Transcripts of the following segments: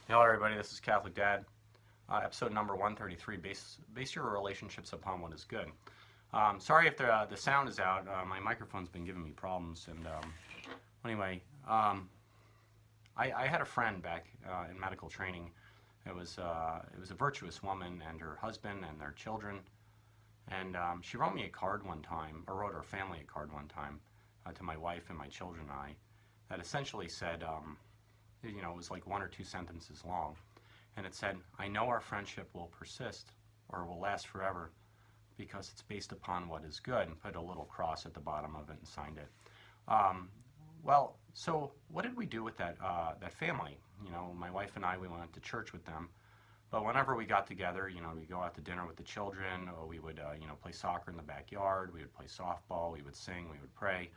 Hello everybody, this is Catholic Dad. Episode number 133, base your relationships upon what is good. Sorry if the sound is out. My microphone's been giving me problems. And anyway, I had a friend back in medical training. It was a virtuous woman and her husband and their children. And she wrote me a card one time, or wrote her family a card one time, to my wife and my children and I, that essentially said, it was like one or two sentences long. And it said, I know our friendship will persist or will last forever because it's based upon what is good, and put a little cross at the bottom of it and signed it. So what did we do with that family? My wife and I, we went to church with them. But whenever we got together, we'd go out to dinner with the children, or we would, play soccer in the backyard. We would play softball. We would sing. We would pray.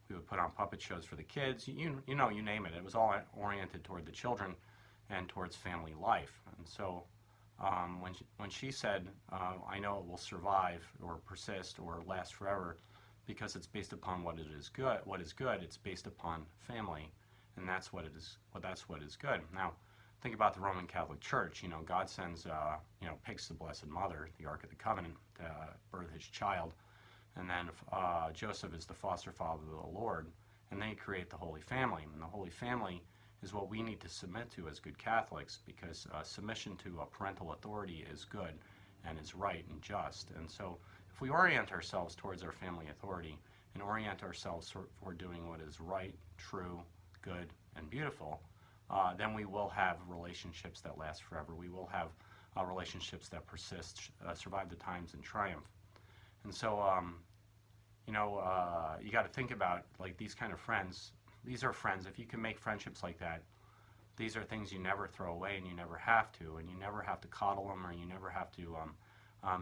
We would put on puppet shows for the kids. You name it. It was all oriented toward the children and towards family life. And so when she said, I know it will survive or persist or last forever because it's based upon what is good, it's based upon family, and that's what is good. Now, think about the Roman Catholic Church. God sends, picks the Blessed Mother, the Ark of the Covenant, to birth his child. And then Joseph is the foster father of the Lord, and they create the Holy Family. And the Holy Family is what we need to submit to as good Catholics, because submission to a parental authority is good and is right and just. And so if we orient ourselves towards our family authority and orient ourselves for doing what is right, true, good, and beautiful, then we will have relationships that last forever. We will have relationships that persist, survive the times, and triumph. And so, you got to think about, like, these kind of friends. These are friends. If you can make friendships like that, these are things you never throw away, and you never have to, and you never have to coddle them, or you never have to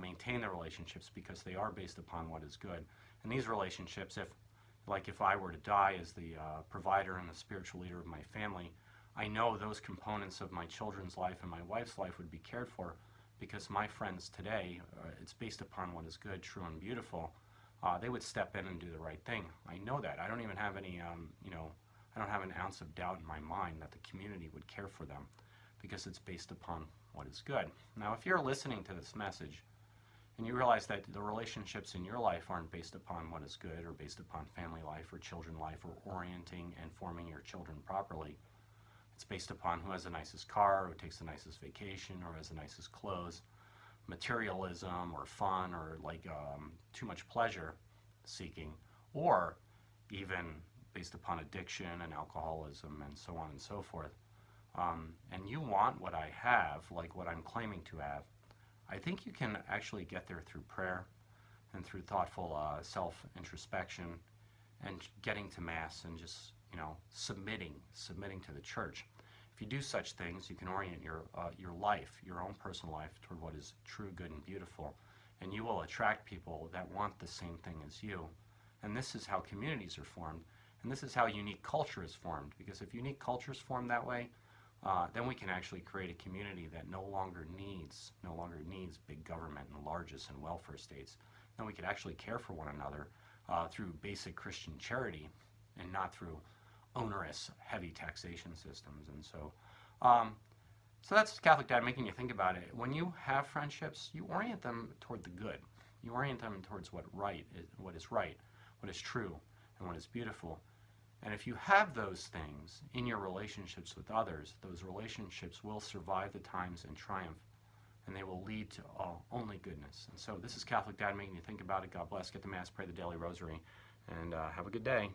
maintain the relationships, because they are based upon what is good. And these relationships, if I were to die as the provider and the spiritual leader of my family, I know those components of my children's life and my wife's life would be cared for, because my friends today, it's based upon what is good, true, and beautiful. They would step in and do the right thing. I know that. I don't even have any, I don't have an ounce of doubt in my mind that the community would care for them, because it's based upon what is good. Now, if you're listening to this message and you realize that the relationships in your life aren't based upon what is good, or based upon family life or children life, or orienting and forming your children properly, it's based upon who has the nicest car, who takes the nicest vacation, or has the nicest clothes, materialism or fun, or too much pleasure seeking, or even based upon addiction and alcoholism and so on and so forth, and you want what I have, like what I'm claiming to have, I think you can actually get there through prayer and through thoughtful self-introspection and getting to Mass and just submitting to the Church. If you do such things, you can orient your life, your own personal life, toward what is true, good, and beautiful, and you will attract people that want the same thing as you. And this is how communities are formed, and this is how unique culture is formed. Because if unique culture is formed that way, then we can actually create a community that no longer needs big government and largesse and welfare states. Then we could actually care for one another through basic Christian charity, and not through onerous, heavy taxation systems. And so that's Catholic Dad making you think about it. When you have friendships, you orient them toward the good. You orient them towards what is right, what is true, and what is beautiful. And if you have those things in your relationships with others, those relationships will survive the times and triumph, and they will lead to only goodness. And so this is Catholic Dad making you think about it. God bless. Get the Mass, pray the daily rosary, and have a good day.